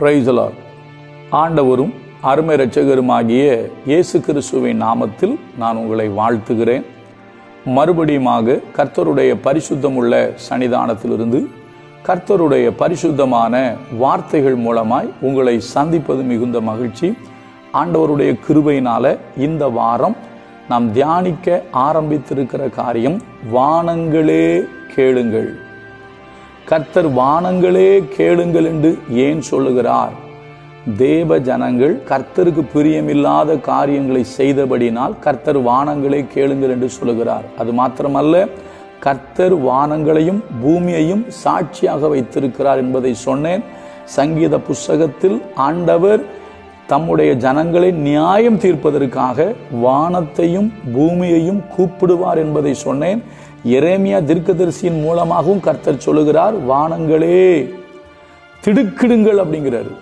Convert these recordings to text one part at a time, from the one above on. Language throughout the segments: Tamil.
Praise the Lord. ஆண்டவரும் அருமை இரட்சகருமாகிய இயேசு கிறிஸ்துவின் நாமத்தில் நான் உங்களை வாழ்த்துகிறேன். மறுபடியுமாக கர்த்தருடைய பரிசுத்தமுள்ள சன்னிதானத்திலிருந்து கர்த்தருடைய பரிசுத்தமான வார்த்தைகள் மூலமாய் உங்களை சந்திப்பது மிகுந்த மகிழ்ச்சி. ஆண்டவருடைய கிருபையினால இந்த வாரம் நாம் தியானிக்க ஆரம்பித்திருக்கிற காரியம் வானங்களே கேளுங்கள். கர்த்தர் வானங்களே கேளுங்கள் என்று ஏன் சொல்லுகிறார்? தேவ ஜனங்கள் கர்த்தருக்கு பிரியமில்லாத காரியங்களை செய்தபடினால் கர்த்தர் வானங்களே கேளுங்கள் என்று சொல்லுகிறார். அது மாத்திரமல்ல, கர்த்தர் வானங்களையும் பூமியையும் சாட்சியாக வைத்திருக்கிறார் என்பதை சொன்னேன். சங்கீத புஸ்தகத்தில் ஆண்டவர் தம்முடைய ஜனங்களை நியாயம் தீர்ப்பதற்காக வானத்தையும் பூமியையும் கூப்பிடுவார் என்பதை சொன்னேன். எரேமியா தீர்க்கதரிசியின் மூலமாகவும் கர்த்தர் சொல்லுகிறார், வானங்களே திடுக்கிடுங்கள் அப்படிங்கிறாரு.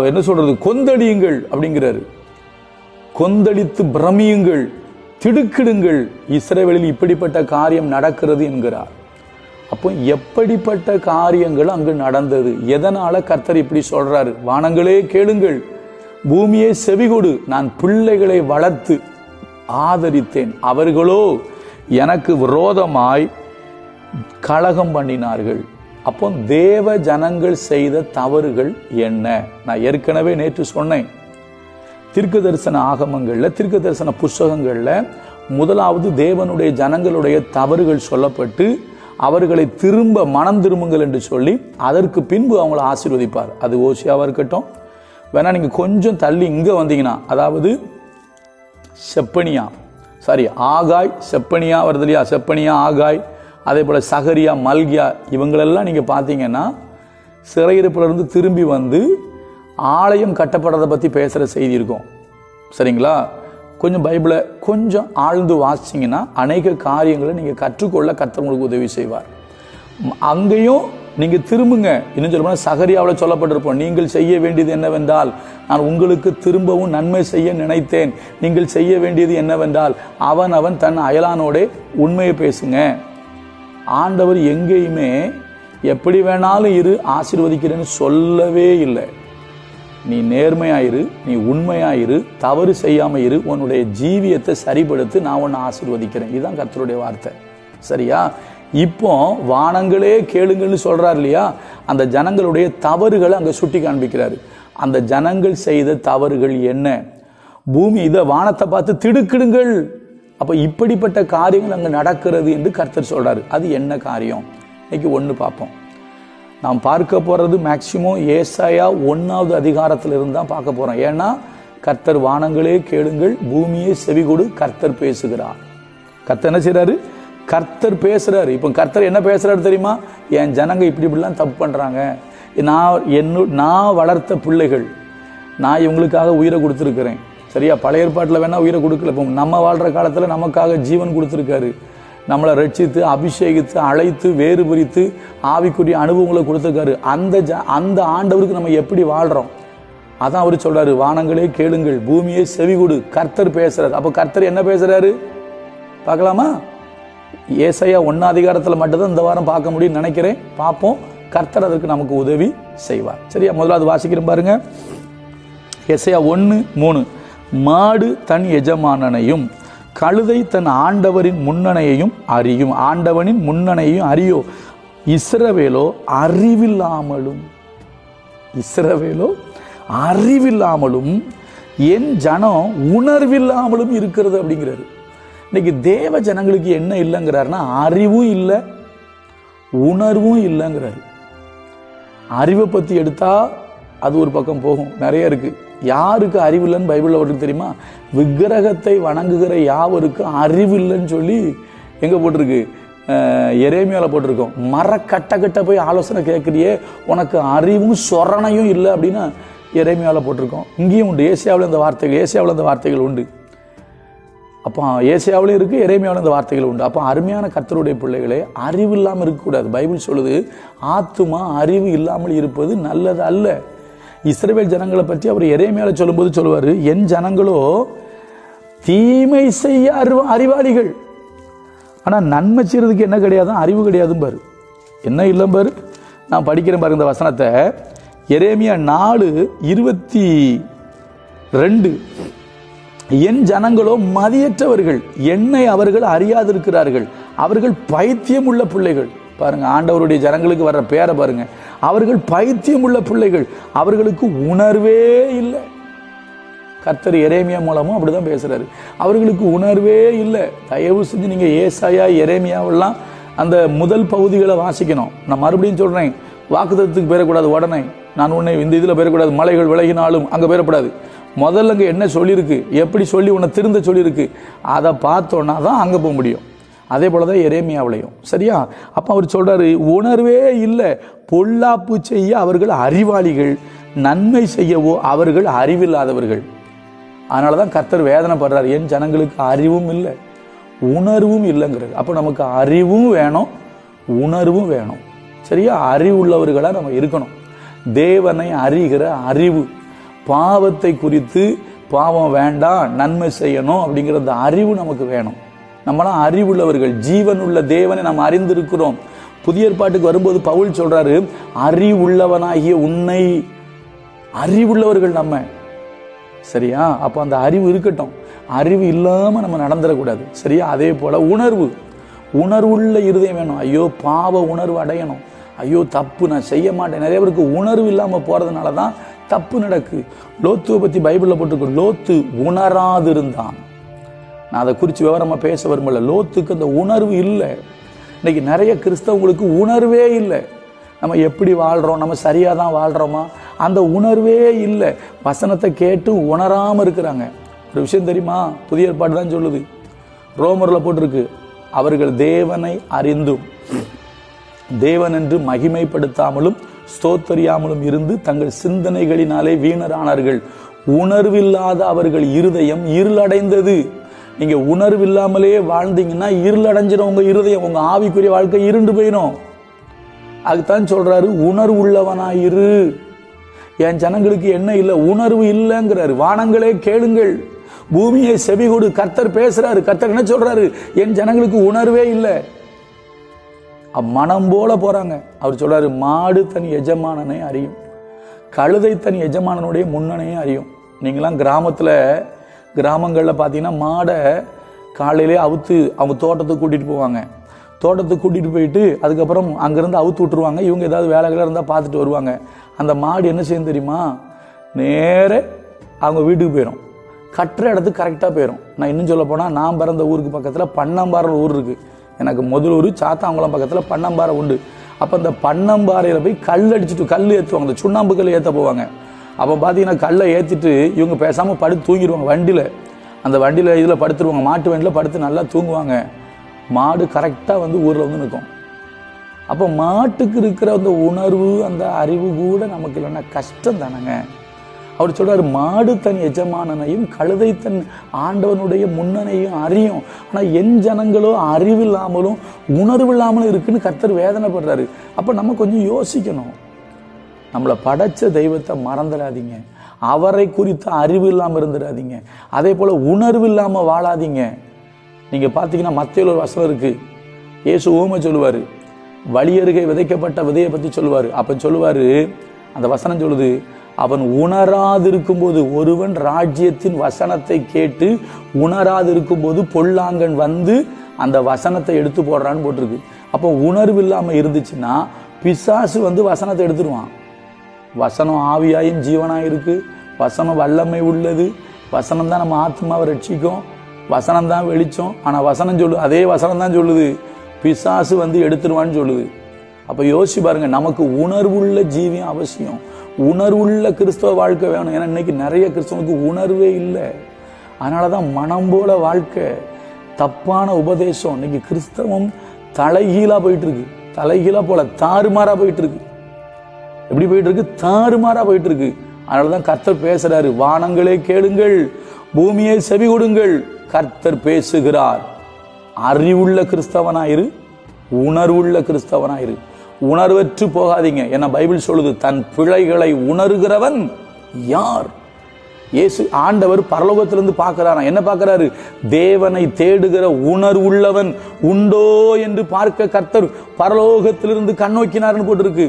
என்ன சொல்றது, கொந்தளியுங்கள் அப்படிங்கிறாரு. கொந்தளித்து பிரமியுங்கள், திடுக்கிடுங்கள், இஸ்ரவேலில் இப்படிப்பட்ட காரியம் நடக்கிறது என்கிறார். அப்போ எப்படிப்பட்ட காரியங்கள் அங்கு நடந்தது? எதனால கர்த்தர் இப்படி சொல்றாரு? வானங்களே கேளுங்கள், பூமியை செவிகொடு, நான் பிள்ளைகளை வளர்த்து ஆதரித்தேன், அவர்களோ எனக்கு விரோதமாய் கலகம் பண்ணினார்கள். அப்போ தேவ ஜனங்கள் செய்த தவறுகள் என்ன? நான் ஏற்கனவே நேற்று சொன்னேன். தீர்க்க தரிசன ஆகமங்கள்ல, தீர்க்க தரிசன புஸ்தகங்கள்ல முதலாவது தேவனுடைய ஜனங்களுடைய தவறுகள் சொல்லப்பட்டு அவர்களை திரும்ப மனம் திரும்புங்கள் என்று சொல்லி அதற்கு பின்பு அவங்களை ஆசீர்வதிப்பார். அது ஓசியாவா இருக்கட்டும், வேணா நீங்க கொஞ்சம் தள்ளி இங்க வந்தீங்கன்னா, அதாவது ஆகாய், செப்பனியா வருது இல்லையா, செப்பனியா, ஆகாய், அதே போல சகரியா, மல்கியா, இவங்களெல்லாம் நீங்க பார்த்தீங்கன்னா சிறையிருப்பிலிருந்து திரும்பி வந்து ஆலயம் கட்டப்படுறதை பத்தி பேசுற செய்தி இருக்கும். சரிங்களா? கொஞ்சம் பைபிளை கொஞ்சம் ஆழ்ந்து வாசிச்சிங்கன்னா அநேக காரியங்களை நீங்க கற்றுக்கொள்ள கர்த்தர் உங்களுக்கு உதவி செய்வார். அங்கேயும் நீங்க திரும்புங்க. இன்னும் சொல்ல சகரியாவில் சொல்லப்பட்டிருப்போம், நீங்கள் செய்ய வேண்டியது என்னவென்றால், நான் உங்களுக்கு திரும்பவும் நன்மை செய்ய நினைத்தேன், நீங்கள் செய்ய வேண்டியது என்னவென்றால் அவன் தன் அயலானோட உண்மையை பேசுங்க. ஆண்டவர் எங்கேயுமே எப்படி வேணாலும் இரு, ஆசீர்வதிக்கிறேன்னு சொல்லவே இல்லை. நீ நேர்மையாயிரு, நீ உண்மையாயிரு, தவறு செய்யாம இரு, உன்னுடைய ஜீவியத்தை சரிபடுத்து, நான் உன்னை ஆசீர்வதிக்கிறேன். இதுதான் கர்த்தருடைய வார்த்தை. சரியா? இப்போ வானங்களே கேளுங்கள்னு சொல்றாரு இல்லையா, அந்த ஜனங்களுடைய தவறுகளை அங்க சுட்டி காண்பிக்கிறாரு. அந்த ஜனங்கள் செய்த தவறுகள் என்ன? பூமி இதை வானத்தை பார்த்து திடுக்கிடுங்கள். அப்ப இப்படிப்பட்ட காரியங்கள் அங்க நடக்கிறது என்று கர்த்தர் சொல்றாரு. அது என்ன காரியம்? இன்னைக்கு ஒன்று பார்ப்போம். நாம் பார்க்க போறது மேக்சிமம் ஏசாயா 1வது அதிகாரத்தில் இருந்தான் பார்க்க போறோம். ஏன்னா கர்த்தர் வானங்களே கேளுங்கள், பூமியை செவிகொடு, கர்த்தர் பேசுகிறார். கர்த்தர் என்ன செய்யறாரு? கர்த்தர் பேசுறாரு. இப்போ கர்த்தர் என்ன பேசுறாரு தெரியுமா? என் ஜனங்க இப்படிலாம் தப்பு பண்றாங்க, நான் வளர்த்த பிள்ளைகள், நான் இவங்களுக்காக உயிரை கொடுத்துருக்கிறேன். சரியா? பழைய ஏற்பாட்டில் வேணா உயிரை கொடுக்கல, இப்போ நம்ம வாழ்ற காலத்துல நமக்காக ஜீவன் கொடுத்துருக்காரு. நம்மளை ரட்சித்து அபிஷேகித்து அழைத்து வேறு பிரித்து ஆவிக்குரிய அனுபவங்களை கொடுத்துருக்காரு. அந்த ஆண்டவருக்கு நம்ம எப்படி வாழ்றோம்? அதான் அவரு சொல்றாரு, வானங்களே கேளுங்கள், பூமியை செவிகொடு, கர்த்தர் பேசுறாரு. அப்போ கர்த்தர் என்ன பேசுறாரு பார்க்கலாமா? ஏசாயா 1 அதிகாரத்தில் மட்டும்தான் இந்த வாரம் பார்க்க முடியும்னு நினைக்கிறேன். பார்ப்போம். கர்த்தர் அதற்கு நமக்கு உதவி செய்வார். சரியா? முதலாவது வாசிக்கிறேன் பாருங்க. ஏசாயா 1:3, மாடு தன் எஜமானனையும் கழுதை தன் ஆண்டவரின் முன்னணையையும் அறியும். ஆண்டவனின் முன்னணையையும் அறியோ, இஸ்ரவேலோ அறிவில்லாமலும் என் ஜனம் உணர்வில்லாமலும் இருக்கிறது அப்படிங்கிறாரு. இன்னைக்கு தேவ ஜனங்களுக்கு என்ன இல்லைங்கிறாருன்னா, அறிவும் இல்லை, உணர்வும் இல்லைங்கிறாரு. அறிவை பத்தி எடுத்தா அது ஒரு பக்கம் போகும், நிறைய இருக்கு. யாருக்கு அறிவு இல்லைன்னு பைபிள்ல போட்டிருக்கு தெரியுமா? விக்கிரகத்தை வணங்குகிற யாவருக்கு அறிவு இல்லைன்னு சொல்லி எங்க போட்டிருக்கு? எரேமியால போட்டிருக்கோம். மரக்கட்ட போய் ஆலோசனை கேட்கிறியே, உனக்கு அறிவும் சொரணையும் இல்லை அப்படின்னு எரேமியால போட்டிருக்கோம். இங்கேயும் உண்டு. ஏசியாவில் இந்த வார்த்தைகள் உண்டு. அப்போ ஏசியாவிலும் இருக்கு, எரேமியாவிலும் இந்த வார்த்தைகள் உண்டு. அப்போ அருமையான கர்த்தருடைய பிள்ளைகளே, அறிவு இல்லாமல் இருக்கக்கூடாது. பைபிள் சொல்லுது, ஆத்துமா அறிவு இல்லாமல் இருப்பது நல்லது அல்ல. இஸ்ரவேல் ஜனங்களை பற்றி அவர் எரேமியால சொல்லும்போது சொல்லுவாரு, என் ஜனங்களோ தீமை செய்ய அறிவாளிகள், ஆனா நன்மை செய்யறதுக்கு என்ன கிடையாது, அறிவு கிடையாது பாரு. என்ன இல்லை பாரு. நான் படிக்கிறேன் பாருங்க இந்த வசனத்தை. எரேமியா 4:22, என் ஜனங்களோ மதியற்றவர்கள், என்னை அவர்கள் அறியாதிருக்கிறார்கள், அவர்கள் பைத்தியம் உள்ள பிள்ளைகள். பாருங்க, ஆண்டவருடைய ஜனங்களுக்கு வர்ற பேரை பாருங்க. அவர்கள் பைத்தியம் உள்ள பிள்ளைகள், அவர்களுக்கு உணர்வே இல்லை. கர்த்தர் எரேமியா மூலமும் அப்படிதான் பேசுறாரு. அவர்களுக்கு உணர்வே இல்லை. தயவு செஞ்சு நீங்க ஏசாயா, எரேமியாவெல்லாம் அந்த முதல் பகுதிகளை வாசிக்கணும். நான் மறுபடியும் சொல்றேன், வாக்குத்தத்தத்துக்கு பெறக்கூடாது. உடனே நான் உன்னை இந்த இதுல பெறக்கூடாது, மலைகள் விலகினாலும் அங்க பெறப்படாது. முதல்ல அங்க என்ன சொல்லியிருக்கு, எப்படி சொல்லி உன்னை திருந்த சொல்லியிருக்கு, அதை பார்த்தோன்னா தான் அங்க போக முடியும். அதே போலதான் எரேமியாவிலையும். சரியா? அப்ப அவர் சொல்றாரு, உணர்வே இல்லை, பொல்லாப்பு செய்ய அவர்கள் அறிவாளிகள், நன்மை செய்யவோ அவர்கள் அறிவில்லாதவர்கள். அதனாலதான் கர்த்தர் வேதனைப்படுறாரு, என் ஜனங்களுக்கு அறிவும் இல்லை, உணர்வும் இல்லைங்கிறது. அப்ப நமக்கு அறிவும் வேணும், உணர்வும் வேணும். சரியா? அறிவுள்ளவர்களா நம்ம இருக்கணும். தேவனை அறிகிற அறிவு, பாவத்தை குறித்து பாவம் வேண்டாம், நன்மை செய்யணும் அப்படிங்கிற அந்த அறிவு நமக்கு வேணும். நம்மளாம் அறிவுள்ளவர்கள், ஜீவன் உள்ள தேவனை நாம் அறிந்திருக்கிறோம். புதிய ஏற்பாட்டுக்கு வரும்போது பவுல் சொல்றாரு, அறிவுள்ளவனாகிய உன்னை, அறிவுள்ளவர்கள் நம்ம. சரியா? அப்ப அந்த அறிவு இருக்கட்டும், அறிவு இல்லாம நம்ம நடந்துடக்கூடாது. சரியா? அதே போல உணர்வு, உணர்வுள்ள இருதயம் வேணும். ஐயோ பாவ உணர்வு அடையணும், ஐயோ தப்பு நான் செய்ய மாட்டேன். நிறைய பேருக்கு உணர்வு இல்லாம போறதுனாலதான் தப்பு நடக்கு. லோத்துவை பத்தி பைபிள்ல போட்டிருக்கு, லோத்து உணராதிருந்தான். நான் அதை குறித்து விவரமா பேச வரும்போது, லோத்துக்கு அந்த உணர்வு இல்லை. இன்னைக்கு நிறைய கிறிஸ்தவங்களுக்கு உணர்வே இல்லை. நம்ம எப்படி வாழ்றோம், நம்ம சரியா தான் வாழ்றோமா, அந்த உணர்வே இல்லை. வசனத்தை கேட்டு உணராம இருக்கிறாங்க. ஒரு விஷயம் தெரியுமா, புதிய ஏற்பாடு தான் சொல்லுது, ரோமர்ல போட்டிருக்கு, அவர்கள் தேவனை அறிந்தும் தேவன் என்று மகிமைப்படுத்தாமலும் ஸ்தோத்தரியாமலும் இருந்து தங்கள் சிந்தனைகளினாலே வீணரானார்கள். உணர்வில்லாத அவர்கள் இருதயம் இருளடைந்தது. நீங்க உணர்வில்லாமலே வாழ்ந்தீங்கன்னா இருளடைஞ்சிடும் உங்க இருதயம், உங்க ஆவிக்குரிய வாழ்க்கை இருண்டு போயிடும். அதுதான் சொல்றாரு, உணர்வு உள்ளவனாயிரு. என் ஜனங்களுக்கு என்ன இல்லை, உணர்வு இல்லைங்கிறாரு. வானங்களே கேளுங்கள், பூமியை செவி கொடு. கர்த்தர் பேசுறாரு. கர்த்தர் என்ன சொல்றாரு, என் ஜனங்களுக்கு உணர்வே இல்லை, மனம் போல போறாங்க. அவர் சொல்றாரு, மாடு தன் எஜமானனை அறியும், கழுதை தன் எஜமானனுடைய முன்னணையும் அறியும். நீங்களாம் கிராமங்கள்ல பாத்தீங்கன்னா மாடை காலையிலே அவுத்து அவங்க தோட்டத்துக்கு கூட்டிட்டு போவாங்க. தோட்டத்துக்கு கூட்டிட்டு போயிட்டு அதுக்கப்புறம் அங்கிருந்து அவுத்து விட்டுருவாங்க. இவங்க ஏதாவது வேலைகள் இருந்தா பார்த்துட்டு வருவாங்க. அந்த மாடு என்ன செய்யும் தெரியுமா, நேர அவங்க வீட்டுக்கு போயிடும். கட்டுற இடத்துக்கு கரெக்டா போயிடும். நான் இன்னும் சொல்ல போனா, நான் பிறந்த ஊருக்கு பக்கத்துல பன்னம்பாறை ஊர் இருக்கு. எனக்கு முதல் ஊர் சாத்தாங்குளம் பக்கத்துல பன்னம்பாறை உண்டு. அப்ப அந்த பன்னம்பாறையில போய் கல் அடிச்சுட்டு, கல் ஏற்றுவாங்க, அந்த சுண்ணாம்பு கல் ஏற்ற போவாங்க. அப்ப பாத்தீங்கன்னா கல்லை ஏத்திட்டு இவங்க பேசாம படுத்து தூங்கிடுவாங்க. வண்டியில, அந்த வண்டியில இதுல படுத்துருவாங்க, மாட்டு வண்டியில படுத்து நல்லா தூங்குவாங்க. மாடு கரெக்டா வந்து ஊர்ல வந்து நிற்கும். அப்ப மாட்டுக்கு இருக்கிற அந்த உணர்வு, அந்த அறிவு கூட நமக்கு இல்லைன்னா கஷ்டம் தானங்க. அவர் சொல்றாரு, மாடு தன் எஜமானனையும் கழுதை தன் ஆண்டவனுடைய முன்னணையும் அறியும். ஆனா என் ஜனங்களோ அறிவில்லாமலும் உணர்வு இல்லாமலும் இருக்குன்னு கர்த்தர் வேதனைப்படுறாரு. அப்ப நம்ம கொஞ்சம் யோசிக்கணும். நம்மளை படைச்ச தெய்வத்தை மறந்துடாதீங்க, அவரை குறித்த அறிவு இல்லாம இருந்துடாதீங்க, அதே போல உணர்வு இல்லாம வாழாதீங்க. நீங்க பாத்தீங்கன்னா மத்தேயுல ஒரு வசனம் இருக்கு. இயேசு ஓமை சொல்லுவாரு, வழியருகே விதைக்கப்பட்ட விதையை பத்தி சொல்லுவாரு. அப்ப சொல்லுவாரு, அந்த வசனம் சொல்லுது, அவன் உணராதிருக்கும் போது, ஒருவன் ராஜ்யத்தின் வசனத்தை கேட்டு உணராதிருக்கும் போது பொல்லாங்கன் வந்து அந்த வசனத்தை எடுத்து போடுறான்னு போட்டிருக்கு. அப்போ உணர்வு இல்லாம இருந்துச்சுன்னா பிசாசு வந்து வசனத்தை எடுத்துருவான். வசனம் ஆவியாயும் ஜீவனாயும் இருக்கு, வசனம் வல்லமை உள்ளது, வசனம் தான் நம்ம ஆத்மாவை ரட்சிக்கும், வசனம் தான் வெளிச்சம். ஆனா வசனம் சொல்லு, அதே வசனம் தான் சொல்லுது பிசாசு வந்து எடுத்துருவான்னு சொல்லுது. அப்ப யோசிச்சு பாருங்க, நமக்கு உணர்வுள்ள ஜீவியம் அவசியம், உணர்வுள்ள கிறிஸ்தவ வாழ்க்கை வேணும். ஏன்னா இன்னைக்கு நிறைய கிறிஸ்தவனுக்கு உணர்வே இல்லை. அதனாலதான் மனம் போல வாழ்க்கை, தப்பான உபதேசம். இன்னைக்கு கிறிஸ்தவம் தலைகீழா போயிட்டு இருக்கு, தலைகீழா போல தாறுமாறா போயிட்டு இருக்கு. எப்படி போயிட்டு இருக்கு? தாறுமாறா போயிட்டு இருக்கு. அதனாலதான் கர்த்தர் பேசுறாரு, வானங்களே கேளுங்கள், பூமியை செவி கொடுங்கள், கர்த்தர் பேசுகிறார். அறிவுள்ள கிறிஸ்தவனாயிரு, உணர்வுள்ள கிறிஸ்தவனாயிரு. உணர்வற்று போகாதீங்க. ஏன்னா பைபிள் சொல்லுது, தன் பிழைகளை உணர்கிறவன் யார்? இயேசு ஆண்டவர் பரலோகத்திலிருந்து பார்க்கிறாராம். என்ன பார்க்கிறாரு? தேவனை தேடுகிற உணர்வுள்ளவன் உண்டோ என்று பார்க்க கர்த்தர் பரலோகத்திலிருந்து கண்ணோக்கினார்னு போட்டிருக்கு.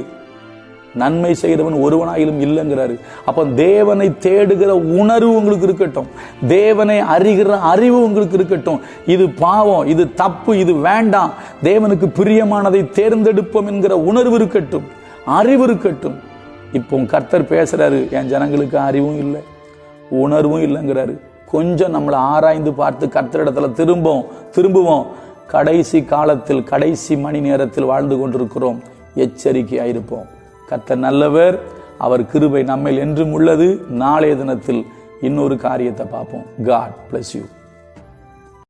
நன்மை செய்கிறவன் ஒருவனாயிலும் இல்லைங்கிறாரு. அப்ப தேவனை தேடுகிற உணர்வு உங்களுக்கு இருக்கட்டும், தேவனை அறிகிற அறிவு உங்களுக்கு இருக்கட்டும். இது பாவம், இது தப்பு, இது வேண்டாம், தேவனுக்கு பிரியமானதை தேர்ந்தெடுப்போம் என்கிற உணர்வு இருக்கட்டும், அறிவு இருக்கட்டும். இப்போ கர்த்தர் பேசுறாரு, என் ஜனங்களுக்கு அறிவும் இல்லை உணர்வும் இல்லைங்கிறாரு. கொஞ்சம் நம்மளை ஆராய்ந்து பார்த்து கர்த்தரிடத்துல திரும்புவோம். கடைசி காலத்தில், கடைசி மணி நேரத்தில் வாழ்ந்து கொண்டிருக்கிறோம். எச்சரிக்கையாயிருப்போம். கர்த்தர் நல்லவர், அவர் கிருபை நம்மில் என்றும் உள்ளது. நாளைய தினத்தில் இன்னொரு காரியத்தை பார்ப்போம். God bless you.